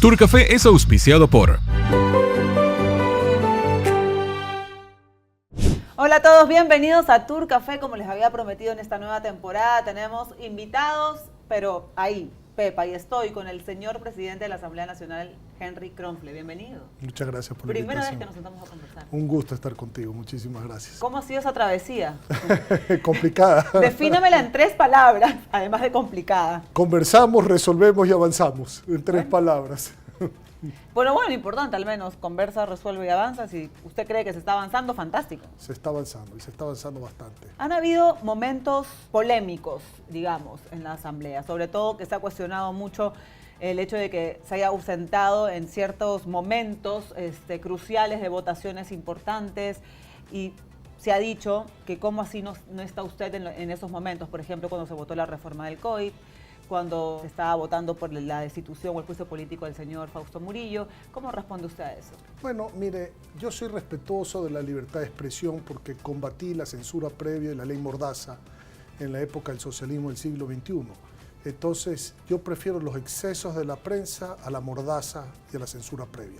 Turcafé es auspiciado por... Hola a todos, bienvenidos a Turcafé. Como les había prometido en esta nueva temporada, tenemos invitados, pero ahí, Pepa, y estoy con el señor presidente de la Asamblea Nacional, Henry Kronfle. Bienvenido. Muchas gracias por la Primera vez invitación. que nos sentamos a conversar. Un gusto estar contigo, muchísimas gracias. ¿Cómo ha sido esa travesía? Complicada. Defínamela en 3 palabras, además de complicada. Conversamos, resolvemos y avanzamos, en 3 palabras. Bueno, importante al menos, conversa, resuelve y avanza. Si usted cree que se está avanzando, fantástico. Se está avanzando y se está avanzando bastante. Han habido momentos polémicos, digamos, en la Asamblea, sobre todo que se ha cuestionado mucho el hecho de que se haya ausentado en ciertos momentos cruciales de votaciones importantes, y se ha dicho que cómo así no está usted en esos momentos, por ejemplo, cuando se votó la reforma del COVID, cuando se estaba votando por la destitución o el juicio político del señor Fausto Murillo. ¿Cómo responde usted a eso? Bueno, mire, yo soy respetuoso de la libertad de expresión porque combatí la censura previa y la ley Mordaza en la época del socialismo del siglo XXI. Entonces, yo prefiero los excesos de la prensa a la mordaza y a la censura previa.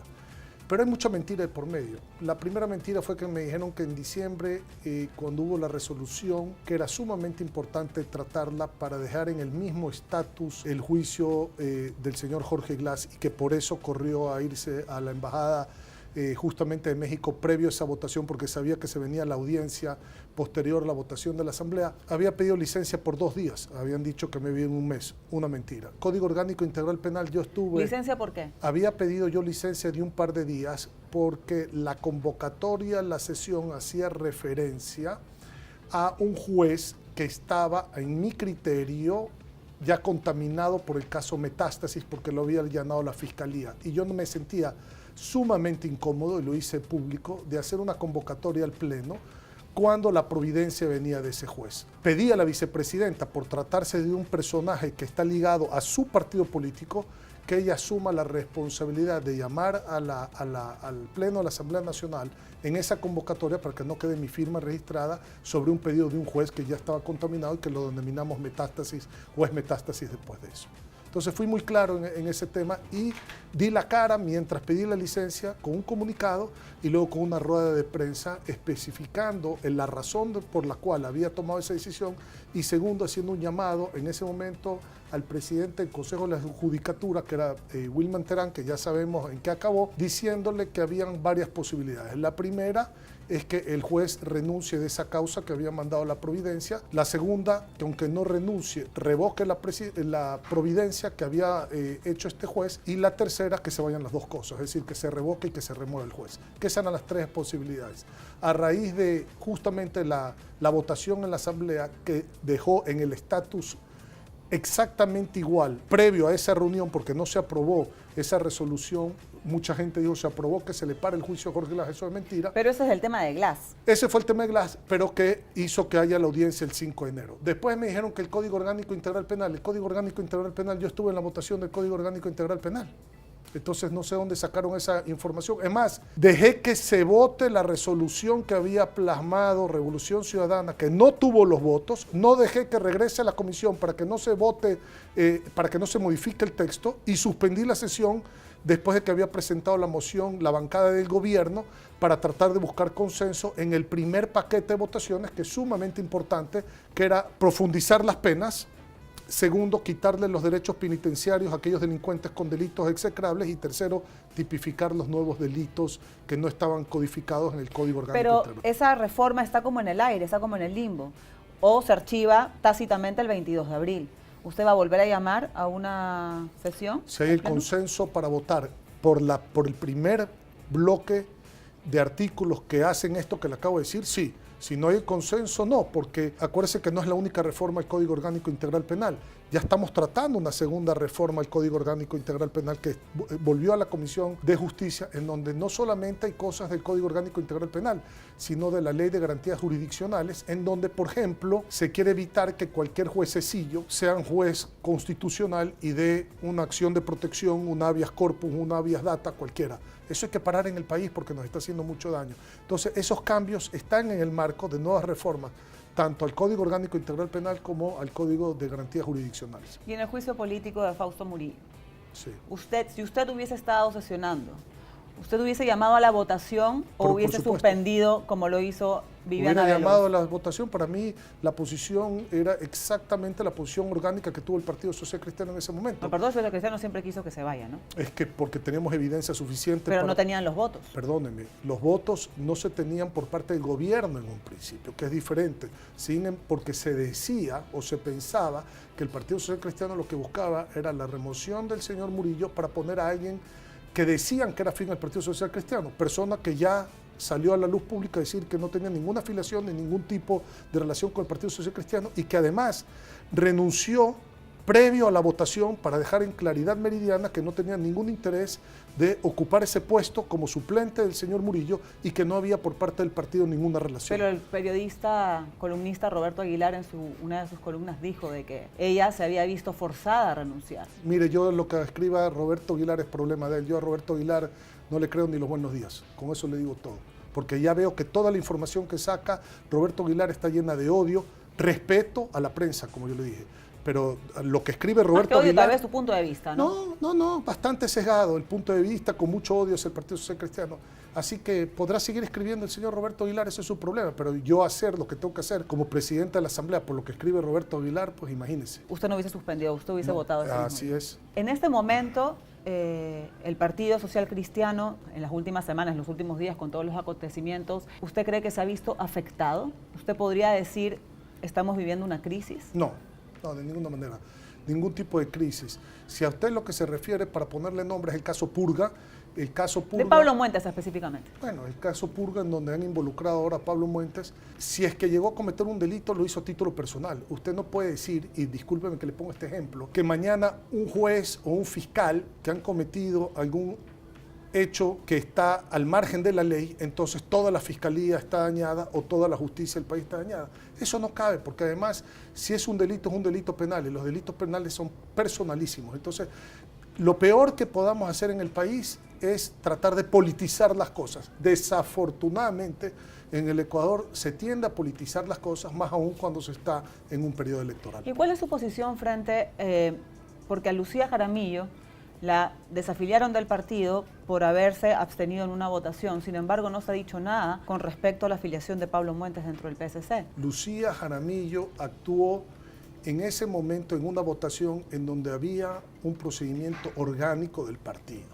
Pero hay mucha mentira de por medio. La primera mentira fue que me dijeron que en diciembre, cuando hubo la resolución, que era sumamente importante tratarla para dejar en el mismo estatus el juicio del señor Jorge Glass, y que por eso corrió a irse a la embajada justamente de México previo a esa votación, porque sabía que se venía la audiencia posterior a la votación de la Asamblea. Había pedido licencia por 2 días, habían dicho que me vi en un mes, una mentira. Código Orgánico Integral Penal, yo estuve... ¿Licencia por qué? Había pedido yo licencia de un par de días porque la convocatoria, la sesión hacía referencia a un juez que estaba, en mi criterio, ya contaminado por el caso Metástasis, porque lo había allanado la Fiscalía, y yo no me sentía sumamente incómodo, y lo hice público, de hacer una convocatoria al Pleno cuando la providencia venía de ese juez. Pedí a la vicepresidenta, por tratarse de un personaje que está ligado a su partido político, que ella asuma la responsabilidad de llamar al Pleno de la Asamblea Nacional en esa convocatoria para que no quede mi firma registrada sobre un pedido de un juez que ya estaba contaminado y que lo denominamos Metástasis, juez Metástasis después de eso. Entonces fui muy claro en ese tema y di la cara mientras pedí la licencia con un comunicado y luego con una rueda de prensa especificando la razón por la cual había tomado esa decisión, y segundo, haciendo un llamado en ese momento al presidente del Consejo de la Judicatura, que era Wilman Terán, que ya sabemos en qué acabó, diciéndole que habían varias posibilidades. La primera es que el juez renuncie de esa causa que había mandado la providencia. La segunda, que aunque no renuncie, revoque la providencia que había hecho este juez. Y la tercera, que se vayan las 2 cosas, es decir, que se revoque y que se remueva el juez. Que esas eran las 3 posibilidades. A raíz de justamente la votación en la Asamblea, que dejó en el estatus exactamente igual, previo a esa reunión, porque no se aprobó esa resolución, mucha gente dijo se aprobó que se le pare el juicio a Jorge Glass, eso es mentira. Pero ese es el tema de Glass. Ese fue el tema de Glass, pero que hizo que haya la audiencia el 5 de enero. Después me dijeron que el Código Orgánico Integral Penal, yo estuve en la votación del Código Orgánico Integral Penal. Entonces no sé dónde sacaron esa información. Es más, dejé que se vote la resolución que había plasmado Revolución Ciudadana, que no tuvo los votos, no dejé que regrese a la comisión para que no se vote, para que no se modifique el texto, y suspendí la sesión después de que había presentado la moción la bancada del gobierno para tratar de buscar consenso en el primer paquete de votaciones, que es sumamente importante, que era profundizar las penas. Segundo, quitarle los derechos penitenciarios a aquellos delincuentes con delitos execrables. Y tercero, tipificar los nuevos delitos que no estaban codificados en el Código Orgánico. Pero esa reforma está como en el aire, está como en el limbo. O se archiva tácitamente el 22 de abril. ¿Usted va a volver a llamar a una sesión? Si hay el consenso para votar por el primer bloque de artículos que hacen esto que le acabo de decir, sí. Si no hay consenso, no, porque acuérdese que no es la única reforma al Código Orgánico Integral Penal. Ya estamos tratando una segunda reforma al Código Orgánico Integral Penal que volvió a la Comisión de Justicia, en donde no solamente hay cosas del Código Orgánico Integral Penal, sino de la Ley de Garantías Jurisdiccionales, en donde, por ejemplo, se quiere evitar que cualquier juececillo sea un juez constitucional y dé una acción de protección, un habeas corpus, un habeas data, cualquiera. Eso hay que parar en el país porque nos está haciendo mucho daño. Entonces, esos cambios están en el marco de nuevas reformas, tanto al Código Orgánico Integral Penal como al Código de Garantías Jurisdiccionales. Y en el juicio político de Fausto Murillo, Sí. Si usted hubiese estado sesionando, ¿usted hubiese llamado a la votación o Por hubiese supuesto. suspendido como lo hizo Viviana Hubiera Veloz? llamado a la votación. Para mí la posición era exactamente la posición orgánica que tuvo el Partido Social Cristiano en ese momento. El Partido Social Cristiano siempre quiso que se vaya, ¿no? Es que porque teníamos evidencia suficiente Pero para... no tenían los votos. Perdónenme, los votos no se tenían por parte del gobierno en un principio, que es diferente, porque se decía o se pensaba que el Partido Social Cristiano lo que buscaba era la remoción del señor Murillo para poner a alguien que decían que era afín al Partido Social Cristiano, persona que ya salió a la luz pública a decir que no tenía ninguna afiliación ni ningún tipo de relación con el Partido Social Cristiano y que además renunció previo a la votación para dejar en claridad meridiana que no tenía ningún interés de ocupar ese puesto como suplente del señor Murillo y que no había por parte del partido ninguna relación. Pero el periodista, columnista Roberto Aguilar en una de sus columnas dijo de que ella se había visto forzada a renunciar. Mire, yo lo que escriba Roberto Aguilar es problema de él. Yo a Roberto Aguilar no le creo ni los buenos días. Con eso le digo todo. Porque ya veo que toda la información que saca Roberto Aguilar está llena de odio, respeto a la prensa, como yo le dije. Pero lo que escribe Roberto Aguilar... Tal vez tu punto de vista, ¿no? No, bastante sesgado el punto de vista, con mucho odio hacia el Partido Social Cristiano. Así que podrá seguir escribiendo el señor Roberto Aguilar, ese es su problema, pero yo hacer lo que tengo que hacer como presidente de la Asamblea por lo que escribe Roberto Aguilar, pues imagínese. Usted no hubiese suspendido, usted hubiese votado ese mismo Así día. es. En este momento, el Partido Social Cristiano, en las últimas semanas, en los últimos días, con todos los acontecimientos, ¿usted cree que se ha visto afectado? ¿Usted podría decir, estamos viviendo una crisis? No, de ninguna manera. Ningún tipo de crisis. Si a usted lo que se refiere, para ponerle nombre, es el caso Purga. El caso Purga... De Pablo Muentes específicamente. Bueno, el caso Purga, en donde han involucrado ahora a Pablo Muentes, si es que llegó a cometer un delito, lo hizo a título personal. Usted no puede decir, y discúlpeme que le ponga este ejemplo, que mañana un juez o un fiscal que han cometido algún hecho que está al margen de la ley, entonces toda la fiscalía está dañada o toda la justicia del país está dañada. Eso no cabe, porque además, si es un delito penal, y los delitos penales son personalísimos. Entonces, lo peor que podamos hacer en el país es tratar de politizar las cosas. Desafortunadamente, en el Ecuador se tiende a politizar las cosas, más aún cuando se está en un periodo electoral. ¿Y cuál es su posición frente, porque a Lucía Jaramillo la desafiliaron del partido por haberse abstenido en una votación? Sin embargo, no se ha dicho nada con respecto a la afiliación de Pablo Muentes dentro del PSC. Lucía Jaramillo actuó en ese momento en una votación en donde había un procedimiento orgánico del partido.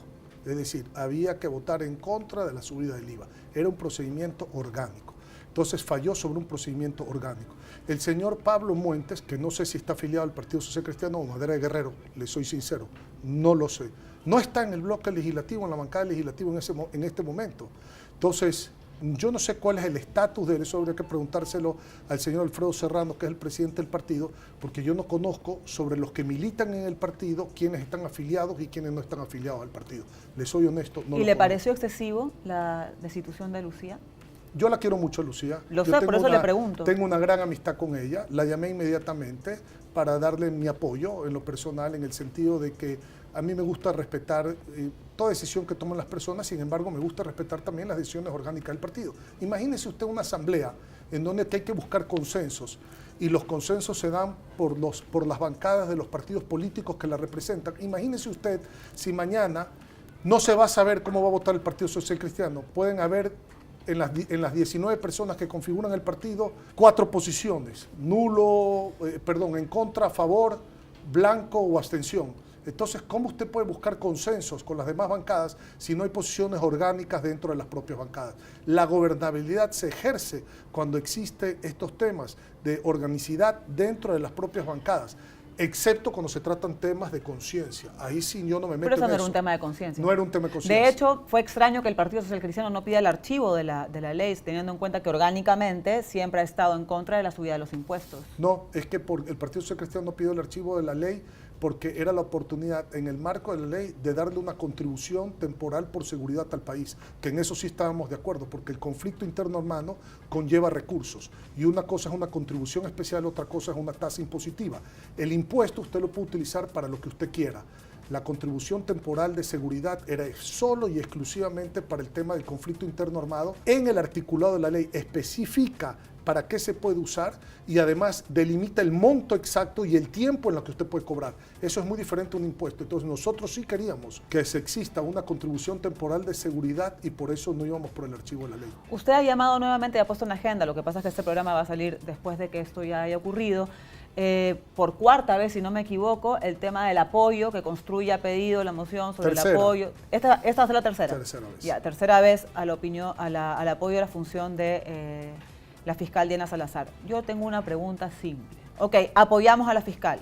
Es decir, había que votar en contra de la subida del IVA. Era un procedimiento orgánico. Entonces falló sobre un procedimiento orgánico. El señor Pablo Muentes, que no sé si está afiliado al Partido Social Cristiano o Madera de Guerrero, le soy sincero, no lo sé. No está en el bloque legislativo, en la bancada legislativa en este momento. Entonces, yo no sé cuál es el estatus de él, eso habría que preguntárselo al señor Alfredo Serrano, que es el presidente del partido, porque yo no conozco sobre los que militan en el partido, quiénes están afiliados y quiénes no están afiliados al partido. Les soy honesto. No ¿Y lo le conozco. pareció excesivo la destitución de Lucía? Yo la quiero mucho, Lucía. Lo Yo sé, tengo por eso le pregunto. Tengo una gran amistad con ella. La llamé inmediatamente para darle mi apoyo en lo personal, en el sentido de que a mí me gusta respetar toda decisión que toman las personas, sin embargo, me gusta respetar también las decisiones orgánicas del partido. Imagínese usted una asamblea en donde hay que buscar consensos, y los consensos se dan por las bancadas de los partidos políticos que la representan. Imagínese usted si mañana no se va a saber cómo va a votar el Partido Social Cristiano. Pueden haber en las 19 personas que configuran el partido 4 posiciones: nulo, en contra, a favor, blanco o abstención. Entonces, ¿cómo usted puede buscar consensos con las demás bancadas si no hay posiciones orgánicas dentro de las propias bancadas? La gobernabilidad se ejerce cuando existen estos temas de organicidad dentro de las propias bancadas, excepto cuando se tratan temas de conciencia. Ahí sí yo no me meto en eso. Pero eso no era un tema de conciencia. No era un tema de conciencia. De hecho, fue extraño que el Partido Social Cristiano no pida el archivo de la ley, teniendo en cuenta que orgánicamente siempre ha estado en contra de la subida de los impuestos. No, es que el Partido Social Cristiano no pidió el archivo de la ley porque era la oportunidad, en el marco de la ley, de darle una contribución temporal por seguridad al país, que en eso sí estábamos de acuerdo, porque el conflicto interno hermano conlleva recursos, y una cosa es una contribución especial, otra cosa es una tasa impositiva. El impuesto usted lo puede utilizar para lo que usted quiera. La contribución temporal de seguridad era solo y exclusivamente para el tema del conflicto interno armado. En el articulado de la ley especifica para qué se puede usar y además delimita el monto exacto y el tiempo en el que usted puede cobrar. Eso es muy diferente a un impuesto. Entonces nosotros sí queríamos que exista una contribución temporal de seguridad y por eso no íbamos por el archivo de la ley. Usted ha llamado nuevamente y ha puesto en la agenda, lo que pasa es que este programa va a salir después de que esto ya haya ocurrido, por cuarta vez, si no me equivoco, el tema del apoyo que Construye ha pedido la moción sobre el apoyo. Esta va a ser la tercera. Tercera vez. Ya, tercera vez al apoyo a la función de la fiscal Diana Salazar. Yo tengo una pregunta simple. Ok, apoyamos a la fiscal.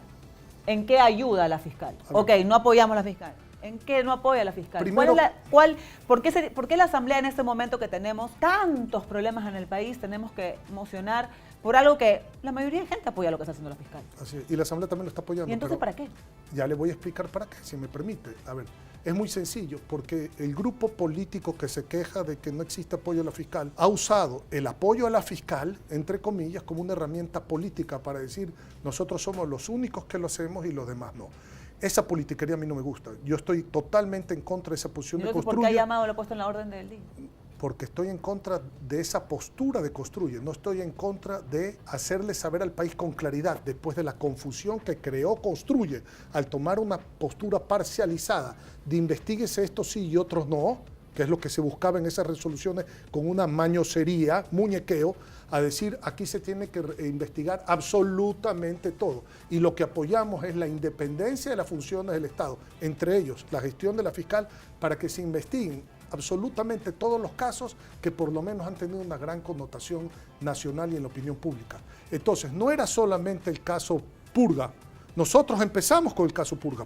¿En qué ayuda a la fiscal? Ok, no apoyamos a la fiscal. ¿En qué no apoya a la fiscal? Primero, ¿Por qué la Asamblea en este momento que tenemos tantos problemas en el país tenemos que mocionar por algo que la mayoría de gente apoya lo que está haciendo la fiscal? Así es, y la Asamblea también lo está apoyando. ¿Y entonces para qué? Ya le voy a explicar para qué, si me permite. A ver, es muy sencillo, porque el grupo político que se queja de que no existe apoyo a la fiscal ha usado el apoyo a la fiscal, entre comillas, como una herramienta política para decir nosotros somos los únicos que lo hacemos y los demás no. Esa politiquería a mí no me gusta. Yo estoy totalmente en contra de esa posición de Construye. ¿Por qué ha llamado, lo ha puesto en la orden del día? Porque estoy en contra de esa postura de Construye, no estoy en contra de hacerle saber al país con claridad, después de la confusión que creó Construye, al tomar una postura parcializada de investiguese esto sí y otros no, que es lo que se buscaba en esas resoluciones con una mañosería, muñequeo, a decir aquí se tiene que investigar absolutamente todo. Y lo que apoyamos es la independencia de las funciones del Estado, entre ellos la gestión de la fiscal, para que se investiguen absolutamente todos los casos que por lo menos han tenido una gran connotación nacional y en la opinión pública. Entonces, no era solamente el caso Purga. Nosotros empezamos con el caso Purga,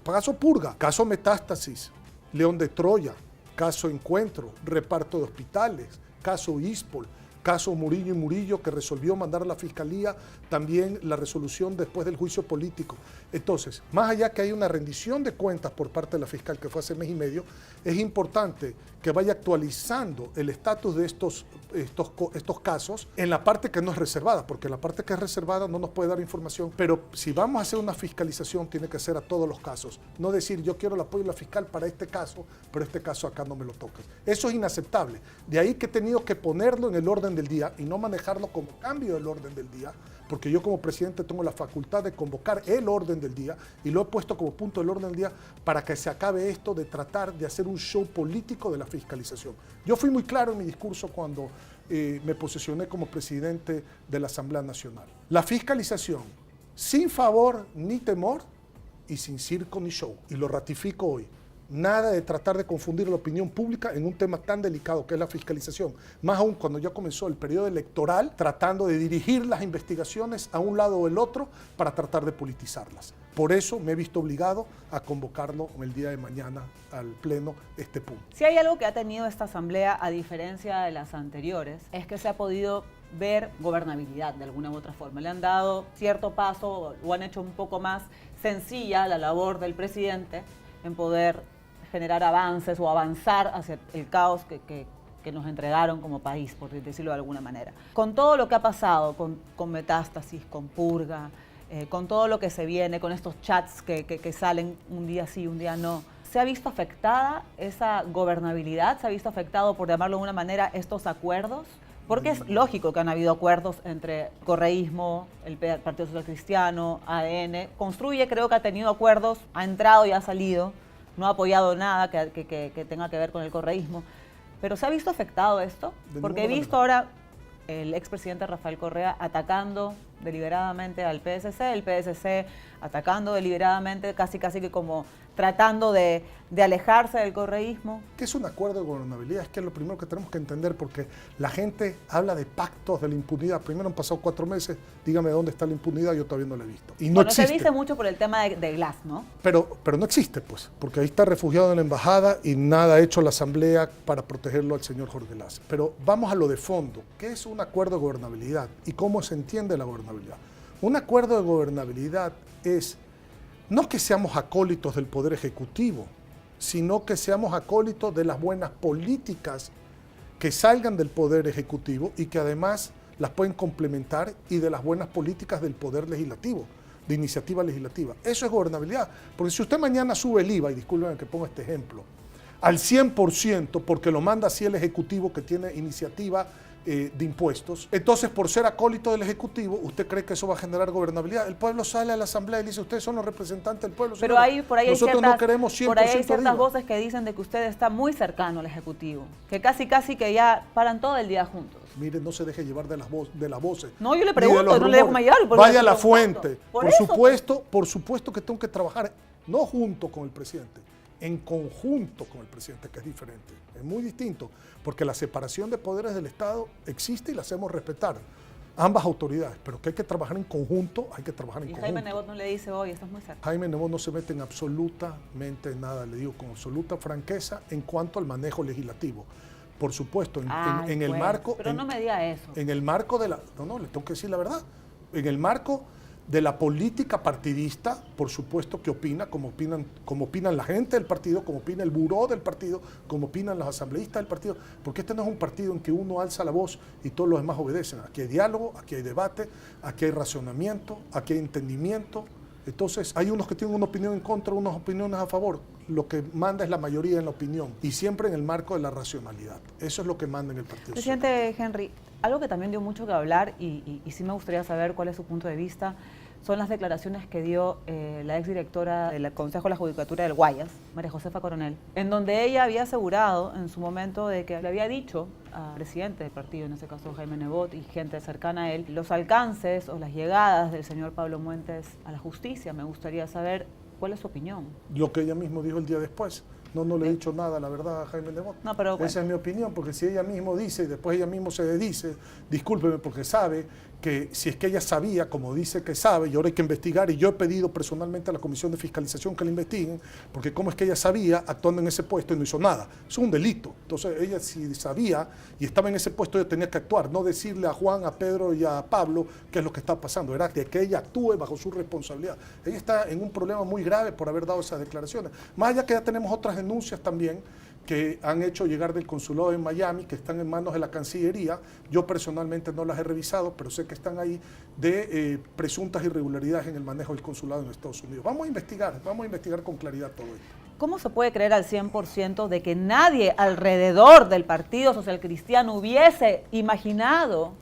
caso Metástasis, León de Troya, caso Encuentro, reparto de hospitales, caso ISPOL, caso Murillo y Murillo, que resolvió mandar a la Fiscalía también la resolución después del juicio político. Entonces, más allá que hay una rendición de cuentas por parte de la fiscal que fue hace mes y medio, es importante que vaya actualizando el estatus de estos casos en la parte que no es reservada, porque la parte que es reservada no nos puede dar información, pero si vamos a hacer una fiscalización tiene que ser a todos los casos, no decir yo quiero el apoyo de la fiscal para este caso, pero este caso acá no me lo tocas. Eso es inaceptable. De ahí que he tenido que ponerlo en el orden del día y no manejarlo como cambio del orden del día, porque yo como presidente tengo la facultad de convocar el orden del día y lo he puesto como punto del orden del día para que se acabe esto de tratar de hacer un show político de la fiscalización. Yo fui muy claro en mi discurso cuando me posicioné como presidente de la Asamblea Nacional. La fiscalización, sin favor ni temor y sin circo ni show, y lo ratifico hoy. Nada de tratar de confundir la opinión pública en un tema tan delicado que es la fiscalización. Más aún cuando ya comenzó el periodo electoral, tratando de dirigir las investigaciones a un lado o el otro para tratar de politizarlas. Por eso me he visto obligado a convocarlo el día de mañana al Pleno este punto. Si hay algo que ha tenido esta Asamblea, a diferencia de las anteriores, es que se ha podido ver gobernabilidad de alguna u otra forma. Le han dado cierto paso o han hecho un poco más sencilla la labor del presidente en poder generar avances o avanzar hacia el caos que nos entregaron como país, por decirlo de alguna manera. Con todo lo que ha pasado, con Metástasis, con Purga, con todo lo que se viene, con estos chats que salen un día sí, un día no, ¿se ha visto afectada esa gobernabilidad? ¿Se ha visto afectado, por llamarlo de alguna manera, estos acuerdos? Porque es lógico que han habido acuerdos entre correísmo, el Partido Social Cristiano, ADN. Construye, creo que ha tenido acuerdos, ha entrado y ha salido, no ha apoyado nada que tenga que ver con el correísmo. ¿Pero se ha visto afectado esto? Porque he visto ahora el expresidente Rafael Correa atacando deliberadamente al PSC, el PSC atacando deliberadamente, casi que como tratando de alejarse del correísmo. ¿Qué es un acuerdo de gobernabilidad? Es que es lo primero que tenemos que entender, porque la gente habla de pactos de la impunidad. Primero han pasado 4 meses, dígame dónde está la impunidad, yo todavía no la he visto. Y no existe. Se dice mucho por el tema de Glass, ¿no? Pero no existe, pues, porque ahí está refugiado en la embajada y nada ha hecho la Asamblea para protegerlo al señor Jorge Glass. Pero vamos a lo de fondo. ¿Qué es un acuerdo de gobernabilidad y cómo se entiende la gobernabilidad? Un acuerdo de gobernabilidad es no que seamos acólitos del Poder Ejecutivo, sino que seamos acólitos de las buenas políticas que salgan del Poder Ejecutivo y que además las pueden complementar, y de las buenas políticas del Poder Legislativo. de iniciativa legislativa. Eso es gobernabilidad. Porque si usted mañana sube el IVA, y discúlpenme que ponga este ejemplo, al 100% porque lo manda así el Ejecutivo que tiene iniciativa de impuestos, entonces por ser acólito del Ejecutivo, ¿usted cree que eso va a generar gobernabilidad? El pueblo sale a la Asamblea y dice, ustedes son los representantes del pueblo. Pero por ahí nosotros no queremos 100% por ahí hay ciertas voces que dicen de que usted está muy cercano al Ejecutivo, que casi que ya paran todo el día juntos. Mire, no se deje llevar de las voces. No, yo le pregunto, no le dejo llevar. Vaya a la fuente. Por supuesto que tengo que trabajar, no junto con el presidente, en conjunto con el presidente, que es diferente. Es muy distinto, porque la separación de poderes del Estado existe y la hacemos respetar. Ambas autoridades, pero que hay que trabajar en conjunto, hay que trabajar en conjunto. Y Jaime Nebot no le dice, oye, estás muy cerca. Jaime Nebot no se mete en absolutamente nada, le digo con absoluta franqueza, en cuanto al manejo legislativo. Por supuesto, en el marco... Pero no me diga eso. En el marco de la... No, le tengo que decir la verdad. En el marco de la política partidista, por supuesto que opina, como opinan la gente del partido, como opina el buró del partido, como opinan los asambleístas del partido, porque este no es un partido en que uno alza la voz y todos los demás obedecen. Aquí hay diálogo, aquí hay debate, aquí hay razonamiento, aquí hay entendimiento. Entonces, hay unos que tienen una opinión en contra, unas opiniones a favor. Lo que manda es la mayoría en la opinión y siempre en el marco de la racionalidad. Eso es lo que manda en el partido. Presidente Henry, algo que también dio mucho que hablar y sí me gustaría saber cuál es su punto de vista son las declaraciones que dio la exdirectora del Consejo de la Judicatura del Guayas, María Josefa Coronel, en donde ella había asegurado en su momento de que le había dicho al presidente del partido, en ese caso Jaime Nebot y gente cercana a él, los alcances o las llegadas del señor Pablo Muentes a la justicia. Me gustaría saber cuál es su opinión. Lo que ella misma dijo el día después. No le he dicho nada, la verdad, a Jaime Nebot. No, pero bueno. Esa es mi opinión, porque si ella misma dice y después ella misma se dice, discúlpeme, porque sabe que si es que ella sabía, como dice que sabe, y ahora hay que investigar, y yo he pedido personalmente a la Comisión de Fiscalización que la investiguen, porque cómo es que ella sabía actuando en ese puesto y no hizo nada. Eso es un delito. Entonces ella si sabía y estaba en ese puesto, ella tenía que actuar, no decirle a Juan, a Pedro y a Pablo qué es lo que está pasando. Era que ella actúe bajo su responsabilidad. Ella está en un problema muy grave por haber dado esas declaraciones. Más allá que ya tenemos otras denuncias también que han hecho llegar del consulado en Miami, que están en manos de la Cancillería. Yo personalmente no las he revisado, pero sé que están ahí, de presuntas irregularidades en el manejo del consulado en Estados Unidos. Vamos a investigar con claridad todo esto. ¿Cómo se puede creer al 100% de que nadie alrededor del Partido Social Cristiano hubiese imaginado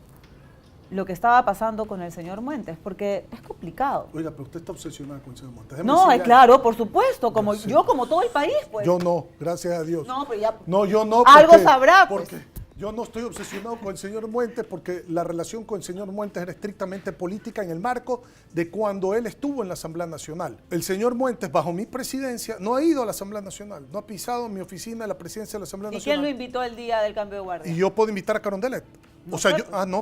lo que estaba pasando con el señor Muentes? Porque es complicado. Oiga, pero usted está obsesionada con el señor Muentes. No, es claro, por supuesto, como sí. Yo, como todo el país, pues. Yo no, gracias a Dios. No, pero ya. No, yo no. Algo sabrá, pues. Porque yo no estoy obsesionado con el señor Muentes, porque la relación con el señor Muentes era estrictamente política en el marco de cuando él estuvo en la Asamblea Nacional. El señor Muentes, bajo mi presidencia, no ha ido a la Asamblea Nacional, no ha pisado mi oficina de la presidencia de la Asamblea Nacional. ¿Y quién lo invitó el día del cambio de guardia? Y yo puedo invitar a Carondelet. No, o sea,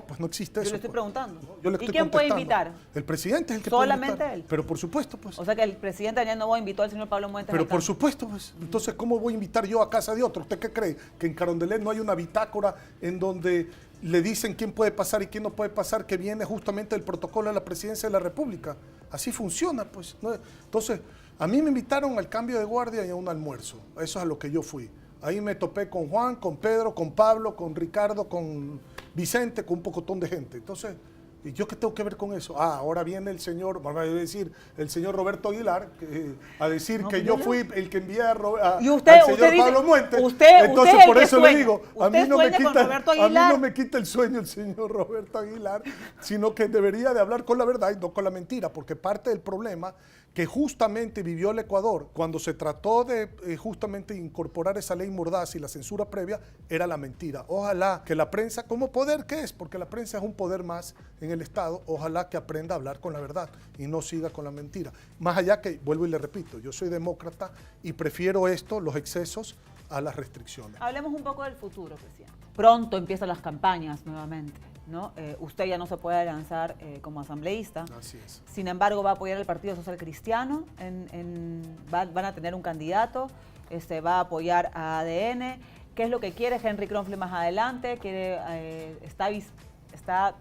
pues no existe eso. Yo le estoy preguntando. Yo le estoy ¿Y quién puede invitar? El presidente es el que ¿Solamente puede invitar. él? Pero por supuesto, pues. O sea que el presidente Daniel Noboa invitó al señor Pablo Muentes. Pero por supuesto, pues. Entonces, ¿cómo voy a invitar yo a casa de otro? ¿Usted qué cree? ¿Que en Carondelet no hay una bitácora en donde le dicen quién puede pasar y quién no puede pasar, que viene justamente del protocolo de la presidencia de la República? Así funciona, pues. ¿No? Entonces, a mí me invitaron al cambio de guardia y a un almuerzo. Eso es a lo que yo fui. Ahí me topé con Juan, con Pedro, con Pablo, con Ricardo, con Vicente, con un pocotón de gente. Entonces, ¿y yo qué tengo que ver con eso? Ahora viene el señor, va a decir, el señor Roberto Aguilar, a decir no, que yo fui el que envié al señor Pablo Muentes. Entonces, por eso le digo, a mí no me quita el sueño el señor Roberto Aguilar, sino que debería de hablar con la verdad y no con la mentira, porque parte del problema que justamente vivió el Ecuador cuando se trató de justamente incorporar esa ley Mordaz y la censura previa, era la mentira. Ojalá que la prensa, como poder que es, porque la prensa es un poder más en el Estado, ojalá que aprenda a hablar con la verdad y no siga con la mentira. Más allá que, vuelvo y le repito, yo soy demócrata y prefiero esto, los excesos, a las restricciones. Hablemos un poco del futuro, presidente. Pronto empiezan las campañas nuevamente, ¿no? Usted ya no se puede lanzar como asambleísta. Así es. Sin embargo, va a apoyar al Partido Social Cristiano. Van a tener un candidato, va a apoyar a ADN. ¿Qué es lo que quiere Henry Kronfle más adelante? Está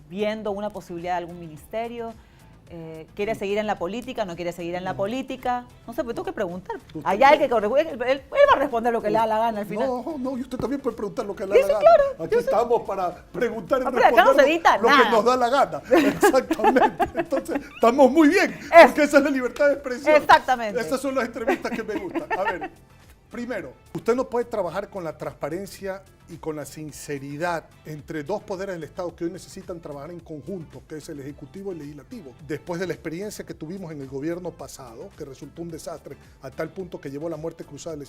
viendo una posibilidad de algún ministerio. ¿Quiere seguir en la política? ¿No quiere seguir en la política? No sé, pero tengo que preguntar. Allá hay que él va a responder lo que le da la gana al final. No, y usted también puede preguntar lo que le da la gana. Claro, aquí estamos para preguntar y pero acá no se responder edita lo nada. que nos da la gana. Exactamente. Entonces, estamos muy bien, porque esa es la libertad de expresión. Exactamente. Esas son las entrevistas que me gustan. A ver, primero, usted no puede trabajar con la transparencia y con la sinceridad entre dos poderes del Estado que hoy necesitan trabajar en conjunto, que es el Ejecutivo y el Legislativo. Después de la experiencia que tuvimos en el gobierno pasado, que resultó un desastre a tal punto que llevó a la muerte cruzada, la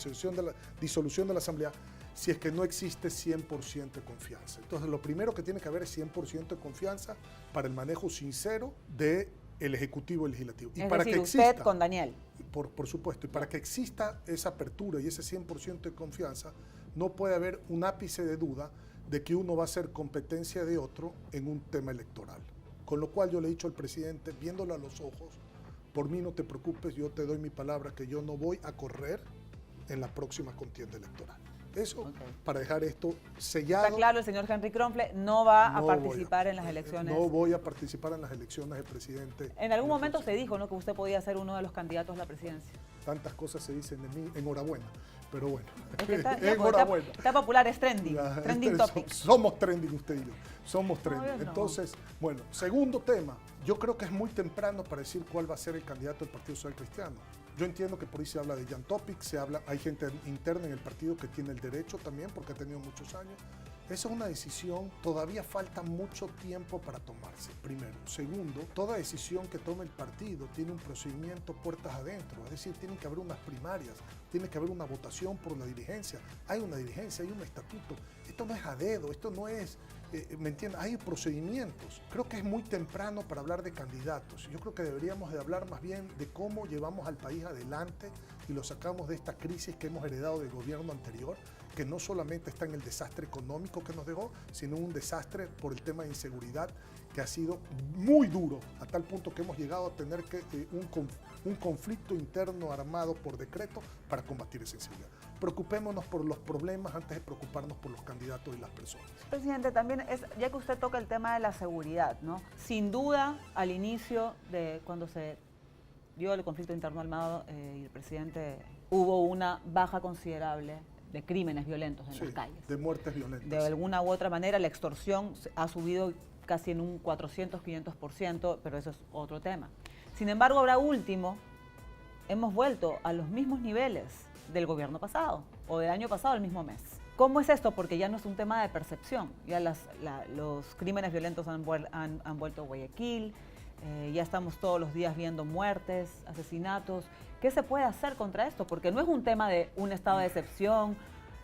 disolución de la Asamblea, si es que no existe 100% de confianza. Entonces, lo primero que tiene que haber es 100% de confianza para el manejo sincero del Ejecutivo y el Legislativo. Y es para decir, que usted exista, con Daniel. por supuesto, y para que exista esa apertura y ese 100% de confianza, no puede haber un ápice de duda de que uno va a ser competencia de otro en un tema electoral. Con lo cual yo le he dicho al presidente, viéndolo a los ojos, por mí no te preocupes, yo te doy mi palabra que yo no voy a correr en la próxima contienda electoral. Eso, para dejar esto sellado. Está claro, el señor Henry Kronfle no va a No participar en las elecciones. No voy a participar en las elecciones de presidente. En algún momento se dijo, ¿no?, que usted podía ser uno de los candidatos a la presidencia. Tantas cosas se dicen de mí, enhorabuena, pero bueno. Es que enhorabuena. Está popular, es trending, Ya, trending topic. Somos trending usted y yo, somos trending. yo no. Entonces, bueno, segundo tema, yo creo que es muy temprano para decir cuál va a ser el candidato del Partido Social Cristiano. Yo entiendo que por ahí se habla de Jan Topic, hay gente interna en el partido que tiene el derecho también, porque ha tenido muchos años. Esa es una decisión, todavía falta mucho tiempo para tomarse, primero. Segundo, toda decisión que tome el partido tiene un procedimiento puertas adentro, es decir, tiene que haber unas primarias, tiene que haber una votación por la dirigencia. Hay una dirigencia, hay un estatuto. Esto no es a dedo, esto no es, ¿me entiendes? Hay procedimientos. Creo que es muy temprano para hablar de candidatos. Yo creo que deberíamos de hablar más bien de cómo llevamos al país adelante y lo sacamos de esta crisis que hemos heredado del gobierno anterior, que no solamente está en el desastre económico que nos dejó, sino un desastre por el tema de inseguridad que ha sido muy duro, a tal punto que hemos llegado a tener un conflicto interno armado por decreto para combatir esa inseguridad. Preocupémonos por los problemas antes de preocuparnos por los candidatos y las personas. Presidente, también ya que usted toca el tema de la seguridad, ¿no? Sin duda, al inicio de cuando se dio el conflicto interno armado y el presidente, hubo una baja considerable de crímenes violentos en las calles. De muertes violentas. De alguna u otra manera, la extorsión ha subido casi en un 400, 500%, pero eso es otro tema. Sin embargo, ahora último, hemos vuelto a los mismos niveles del gobierno pasado o del año pasado, el mismo mes. ¿Cómo es esto? Porque ya no es un tema de percepción. Ya los crímenes violentos han vuelto a Guayaquil, ya estamos todos los días viendo muertes, asesinatos. ¿Qué se puede hacer contra esto? Porque no es un tema de un estado de excepción.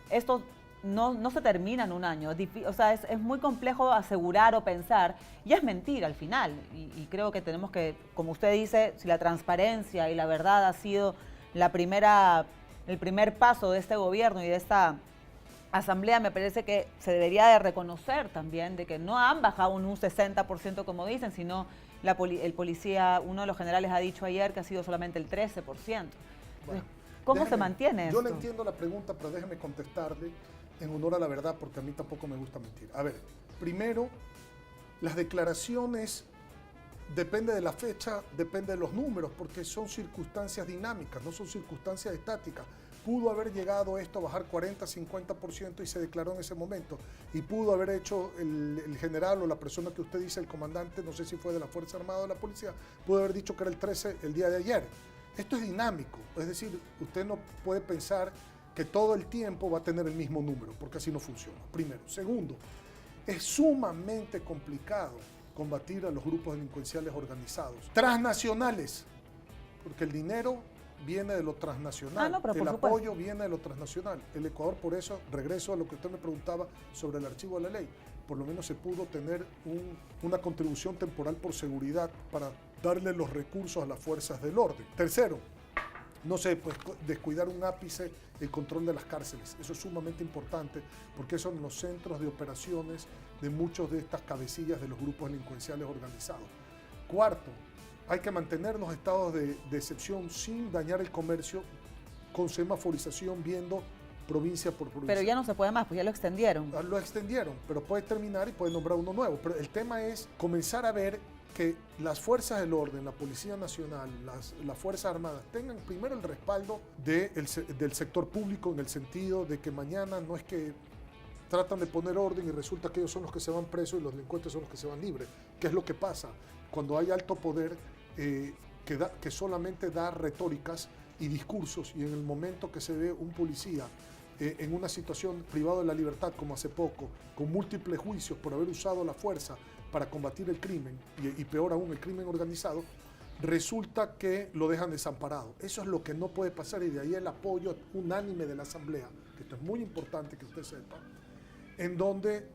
Esto no se termina en un año. O sea, es muy complejo asegurar o pensar, y es mentira al final. Y creo que tenemos que, como usted dice, si la transparencia y la verdad ha sido el primer paso de este gobierno y de esta asamblea, me parece que se debería de reconocer también de que no han bajado un 60% como dicen, sino el policía, uno de los generales ha dicho ayer que ha sido solamente el 13%. Bueno, ¿cómo se mantiene esto? Yo no entiendo la pregunta, pero déjeme contestarle en honor a la verdad, porque a mí tampoco me gusta mentir. A ver, primero, las declaraciones depende de la fecha, depende de los números, porque son circunstancias dinámicas, no son circunstancias estáticas. Pudo haber llegado esto a bajar 40, 50% y se declaró en ese momento. Y pudo haber hecho el general o la persona que usted dice, el comandante, no sé si fue de la Fuerza Armada o de la Policía, pudo haber dicho que era el 13 el día de ayer. Esto es dinámico, es decir, usted no puede pensar que todo el tiempo va a tener el mismo número, porque así no funciona, primero. Segundo, es sumamente complicado combatir a los grupos delincuenciales organizados, transnacionales, porque el dinero viene de lo transnacional, el apoyo viene de lo transnacional. El Ecuador, por eso, regreso a lo que usted me preguntaba sobre el archivo de la ley, por lo menos se pudo tener una contribución temporal por seguridad para darle los recursos a las fuerzas del orden. Tercero, no sé, pues descuidar un ápice el control de las cárceles. Eso es sumamente importante porque son los centros de operaciones de muchos de estas cabecillas de los grupos delincuenciales organizados. Cuarto, hay que mantener los estados de excepción sin dañar el comercio, con semaforización, viendo provincia por provincia. Pero ya no se puede más, pues ya lo extendieron. Lo extendieron, pero puede terminar y puede nombrar uno nuevo. Pero el tema es comenzar a ver que las fuerzas del orden, la Policía Nacional, las Fuerzas Armadas tengan primero el respaldo del sector público, en el sentido de que mañana no es que tratan de poner orden y resulta que ellos son los que se van presos y los delincuentes son los que se van libres. ¿Qué es lo que pasa? Cuando hay alto poder que solamente da retóricas y discursos, y en el momento que se ve un policía en una situación privado de la libertad, como hace poco, con múltiples juicios por haber usado la fuerza para combatir el crimen, y peor aún el crimen organizado, resulta que lo dejan desamparado. Eso es lo que no puede pasar, y de ahí el apoyo unánime de la Asamblea, que esto es muy importante que usted sepa, en donde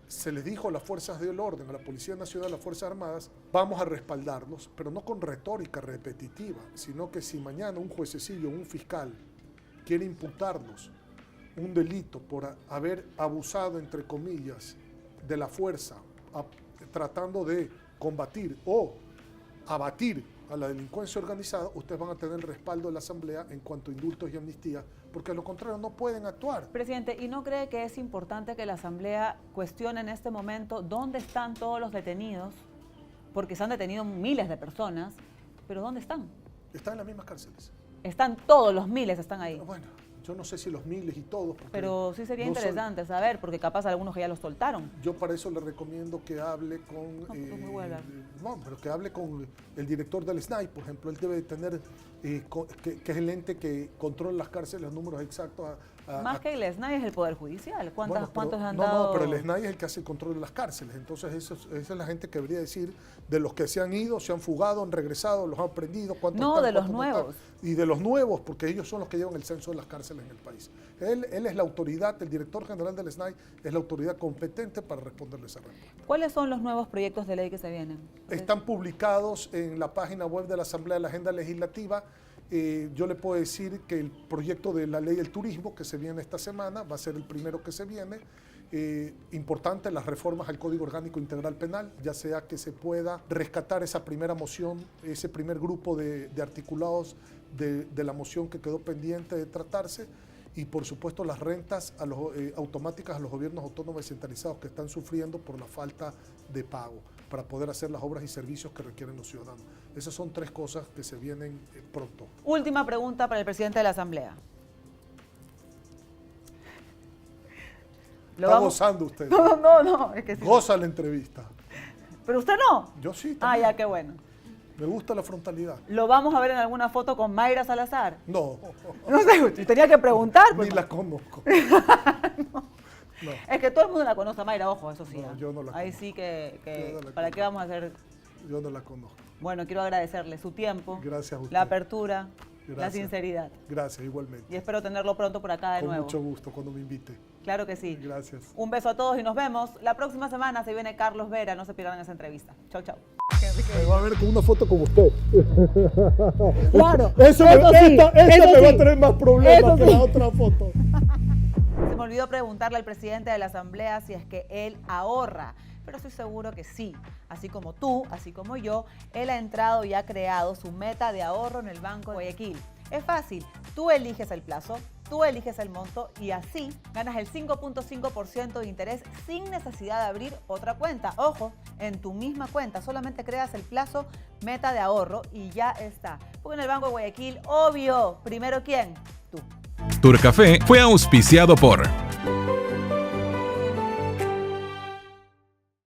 se les dijo a las fuerzas del orden, a la Policía Nacional, a las Fuerzas Armadas, vamos a respaldarlos, pero no con retórica repetitiva, sino que si mañana un juececillo, un fiscal, quiere imputarnos un delito por haber abusado, entre comillas, de la fuerza, tratando de combatir o abatir a la delincuencia organizada, ustedes van a tener el respaldo de la Asamblea en cuanto a indultos y amnistía, porque a lo contrario no pueden actuar. Presidente, ¿y no cree que es importante que la Asamblea cuestione en este momento dónde están todos los detenidos? Porque se han detenido miles de personas, pero ¿dónde están? Están en las mismas cárceles. Están todos, los miles están ahí. Bueno, yo no sé si los miles y todos. Pero sí sería interesante saber, porque capaz algunos que ya los soltaron. Yo para eso le recomiendo que hable con... que hable con el director del SNAI, por ejemplo. Él debe tener, que es el ente que controla las cárceles, los números exactos. Más que el SNAI es el Poder Judicial. ¿Cuántos han No, dado? pero el SNAI es el que hace el control de las cárceles. Entonces esa es la gente que debería decir de los que se han ido, se han fugado, han regresado, los han prendido. No, de los nuevos. Y de los nuevos, porque ellos son los que llevan el censo de las cárceles en el país. Él es la autoridad, el director general del SNAI es la autoridad competente para responderle esa respuesta. ¿Cuáles son los nuevos proyectos de ley que se vienen? Están publicados en la página web de la Asamblea de la Agenda Legislativa. Yo le puedo decir que el proyecto de la ley del turismo que se viene esta semana va a ser el primero que se viene. Importante las reformas al Código Orgánico Integral Penal, ya sea que se pueda rescatar esa primera moción, ese primer grupo de articulados de la moción que quedó pendiente de tratarse, y por supuesto las rentas automáticas a los gobiernos autónomos descentralizados que están sufriendo por la falta de pago para poder hacer las obras y servicios que requieren los ciudadanos. Esas son tres cosas que se vienen pronto. Última pregunta para el presidente de la Asamblea. Está gozando usted. No, es que sí. Goza la entrevista. Pero usted no. Yo sí, también. Ah, ya, qué bueno. Me gusta la frontalidad. ¿Lo vamos a ver en alguna foto con Mayra Salazar? No. No sé, tenía que preguntar. Ni la conozco. No. Es que todo el mundo la conoce a Mayra, ojo, eso sí. No, yo no la Ahí conozco. sí que No ¿para qué vamos a hacer? Yo no la conozco. Bueno, quiero agradecerle su tiempo. Gracias a usted. La apertura, Gracias. la sinceridad. Gracias, igualmente. Y espero tenerlo pronto por acá de Con nuevo. mucho gusto, cuando me invite. Claro que sí. Gracias. Un beso a todos y nos vemos. La próxima semana se viene Carlos Vera, no se pierdan esa entrevista. Chau, chau. Me va a ver con una foto con usted. Claro. Eso sí, me va a traer más problemas Eso que sí. la otra foto. Se me olvidó preguntarle al presidente de la Asamblea si es que él ahorra, pero estoy seguro que sí. Así como tú, así como yo, él ha entrado y ha creado su meta de ahorro en el Banco de Guayaquil. Es fácil, tú eliges el plazo, tú eliges el monto y así ganas el 5.5% de interés sin necesidad de abrir otra cuenta. Ojo, en tu misma cuenta, solamente creas el plazo meta de ahorro y ya está. Porque en el Banco de Guayaquil, obvio, primero ¿quién? Tú. Turcafé fue auspiciado por